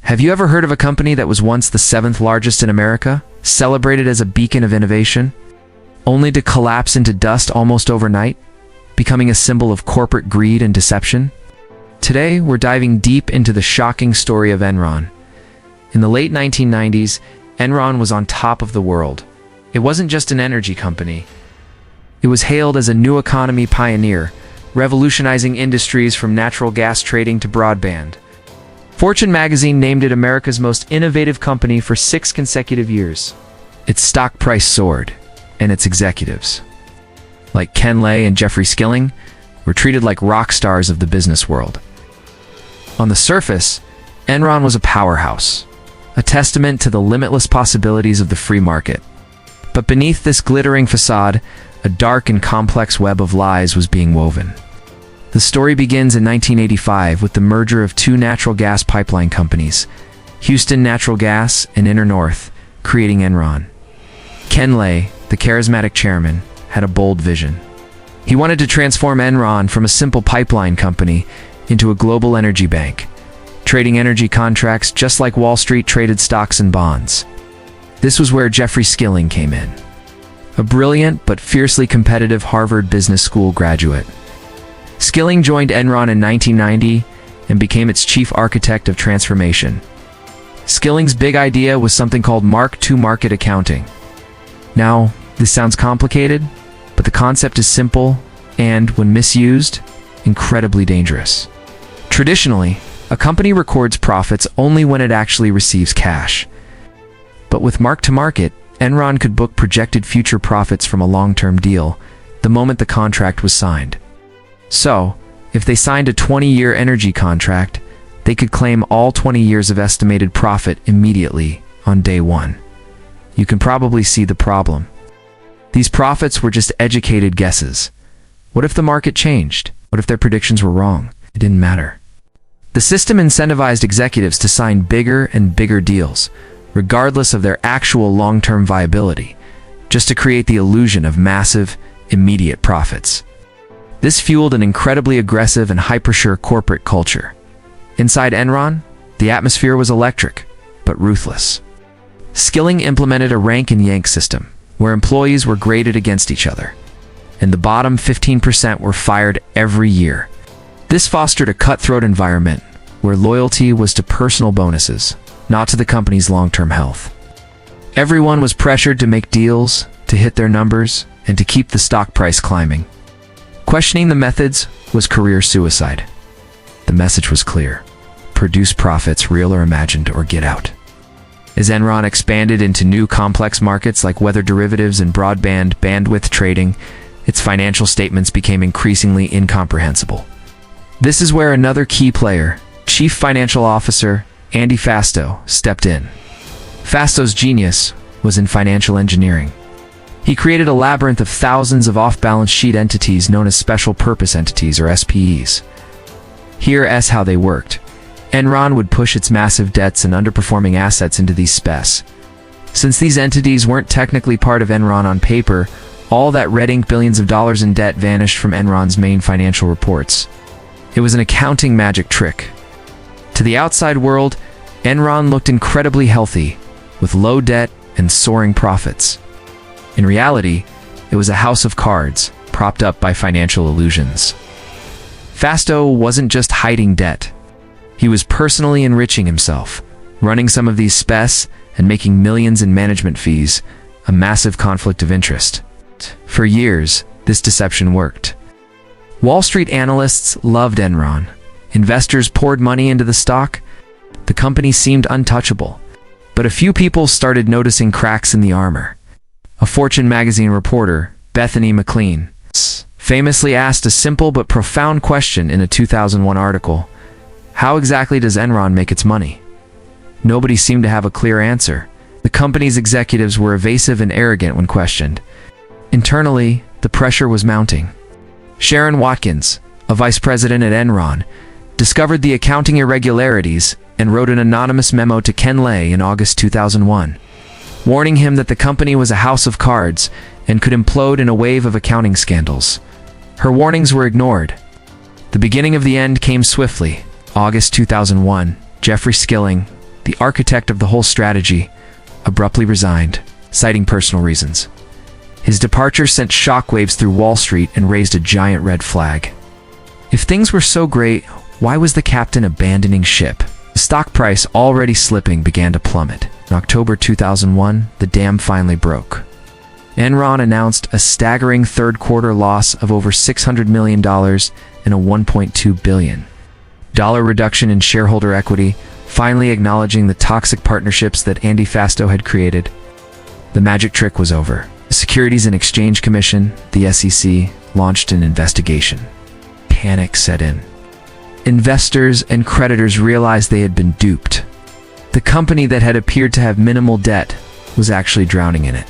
Have you ever heard of a company that was once the seventh largest in America, celebrated as a beacon of innovation, only to collapse into dust almost overnight, becoming a symbol of corporate greed and deception? Today, we're diving deep into the shocking story of Enron. In the late 1990s, Enron was on top of the world. It wasn't just an energy company. It was hailed as a new economy pioneer, revolutionizing industries from natural gas trading to broadband. Fortune magazine named it America's most innovative company for 6 consecutive years. Its stock price soared, and its executives, like Ken Lay and Jeffrey Skilling, were treated like rock stars of the business world. On the surface, Enron was a powerhouse, a testament to the limitless possibilities of the free market. But beneath this glittering facade, a dark and complex web of lies was being woven. The story begins in 1985 with the merger of 2 natural gas pipeline companies, Houston Natural Gas and InterNorth, creating Enron. Ken Lay, the charismatic chairman, had a bold vision. He wanted to transform Enron from a simple pipeline company into a global energy bank, trading energy contracts just like Wall Street traded stocks and bonds. This was where Jeffrey Skilling came in, a brilliant but fiercely competitive Harvard Business School graduate. Skilling joined Enron in 1990 and became its chief architect of transformation. Skilling's big idea was something called mark-to-market accounting. Now, this sounds complicated, but the concept is simple and, when misused, incredibly dangerous. Traditionally, a company records profits only when it actually receives cash. But with mark-to-market, Enron could book projected future profits from a long-term deal the moment the contract was signed. So, if they signed a 20-year energy contract, they could claim all 20 years of estimated profit immediately on day one. You can probably see the problem. These profits were just educated guesses. What if the market changed? What if their predictions were wrong? It didn't matter. The system incentivized executives to sign bigger and bigger deals, regardless of their actual long-term viability, just to create the illusion of massive, immediate profits. This fueled an incredibly aggressive and hyper-sure corporate culture. Inside Enron, the atmosphere was electric, but ruthless. Skilling implemented a rank-and-yank system, where employees were graded against each other, and the bottom 15% were fired every year. This fostered a cutthroat environment, where loyalty was to personal bonuses, not to the company's long-term health. Everyone was pressured to make deals, to hit their numbers, and to keep the stock price climbing. Questioning the methods was career suicide. The message was clear: produce profits, real or imagined, or get out. As Enron expanded into new complex markets like weather derivatives and broadband bandwidth trading, its financial statements became increasingly incomprehensible. This is where another key player, Chief Financial Officer Andy Fastow, stepped in. Fastow's genius was in financial engineering. He created a labyrinth of thousands of off-balance sheet entities known as special purpose entities, or SPEs. Here's how they worked. Enron would push its massive debts and underperforming assets into these SPEs. Since these entities weren't technically part of Enron on paper, all that red ink billions of dollars in debt vanished from Enron's main financial reports. It was an accounting magic trick. To the outside world, Enron looked incredibly healthy, with low debt and soaring profits. In reality, it was a house of cards, propped up by financial illusions. Fastow wasn't just hiding debt. He was personally enriching himself, running some of these SPEs and making millions in management fees, a massive conflict of interest. For years, this deception worked. Wall Street analysts loved Enron. Investors poured money into the stock. The company seemed untouchable. But a few people started noticing cracks in the armor. A Fortune magazine reporter, Bethany McLean, famously asked a simple but profound question in a 2001 article: how exactly does Enron make its money? Nobody seemed to have a clear answer. The company's executives were evasive and arrogant when questioned. Internally, the pressure was mounting. Sharon Watkins, a vice president at Enron, discovered the accounting irregularities and wrote an anonymous memo to Ken Lay in August 2001, warning him that the company was a house of cards and could implode in a wave of accounting scandals. Her warnings were ignored. The beginning of the end came swiftly. August 2001, Jeffrey Skilling, the architect of the whole strategy, abruptly resigned, citing personal reasons. His departure sent shockwaves through Wall Street and raised a giant red flag. If things were so great, why was the captain abandoning ship? The stock price, already slipping, began to plummet. In October 2001, the dam finally broke. Enron announced a staggering third-quarter loss of over $600 million and a $1.2 billion reduction in shareholder equity, finally acknowledging the toxic partnerships that Andy Fasto had created. The magic trick was over. The Securities and Exchange Commission, the SEC, launched an investigation. Panic set in. Investors and creditors realized they had been duped. The company that had appeared to have minimal debt was actually drowning in it.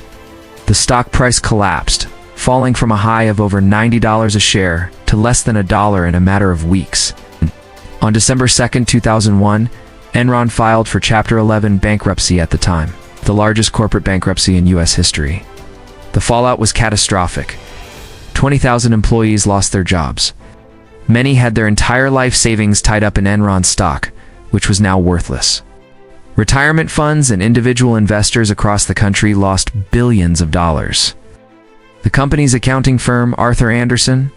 The stock price collapsed, falling from a high of over $90 a share to less than $1 in a matter of weeks. On December 2, 2001, Enron filed for Chapter 11 bankruptcy at the time, the largest corporate bankruptcy in U.S. history. The fallout was catastrophic. 20,000 employees lost their jobs. Many had their entire life savings tied up in Enron stock, which was now worthless. Retirement funds and individual investors across the country lost billions of dollars. The company's accounting firm, Arthur Andersen,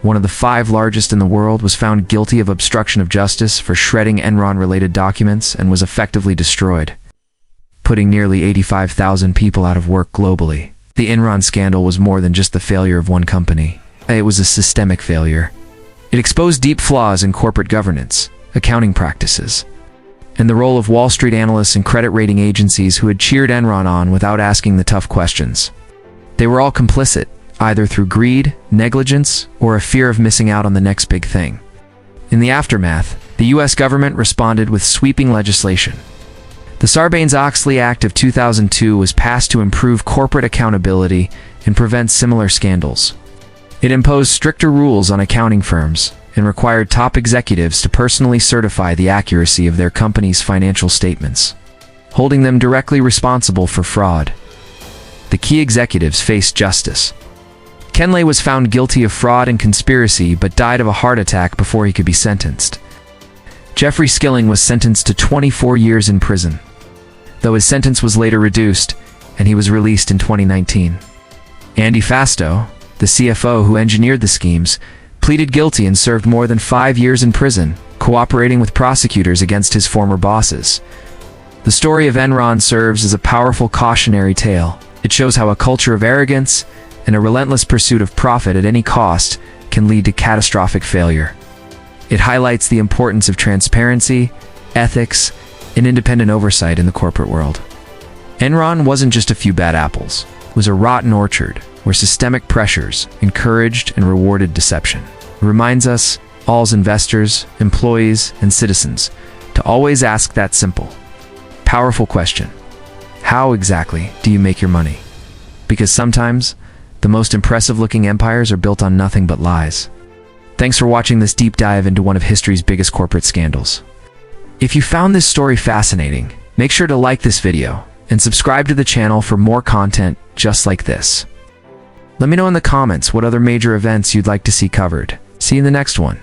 one of the 5 largest in the world, was found guilty of obstruction of justice for shredding Enron-related documents and was effectively destroyed, putting nearly 85,000 people out of work globally. The Enron scandal was more than just the failure of one company. It was a systemic failure. It exposed deep flaws in corporate governance, accounting practices, and the role of Wall Street analysts and credit rating agencies who had cheered Enron on without asking the tough questions. They were all complicit, either through greed, negligence, or a fear of missing out on the next big thing. In the aftermath, the U.S. government responded with sweeping legislation. The Sarbanes-Oxley Act of 2002 was passed to improve corporate accountability and prevent similar scandals. It imposed stricter rules on accounting firms and required top executives to personally certify the accuracy of their company's financial statements, holding them directly responsible for fraud. The key executives faced justice. Ken Lay was found guilty of fraud and conspiracy but died of a heart attack before he could be sentenced. Jeffrey Skilling was sentenced to 24 years in prison, though his sentence was later reduced and he was released in 2019. Andy Fasto, the CFO who engineered the schemes, pleaded guilty and served more than 5 years in prison, cooperating with prosecutors against his former bosses. The story of Enron serves as a powerful cautionary tale. It shows how a culture of arrogance and a relentless pursuit of profit at any cost can lead to catastrophic failure. It highlights the importance of transparency, ethics, and independent oversight in the corporate world. Enron wasn't just a few bad apples. It was a rotten orchard where systemic pressures encouraged and rewarded deception. It reminds us, all as investors, employees, and citizens, to always ask that simple, powerful question: how exactly do you make your money? Because sometimes, the most impressive-looking empires are built on nothing but lies. Thanks for watching this deep dive into one of history's biggest corporate scandals. If you found this story fascinating, make sure to like this video and subscribe to the channel for more content just like this. Let me know in the comments what other major events you'd like to see covered. See you in the next one.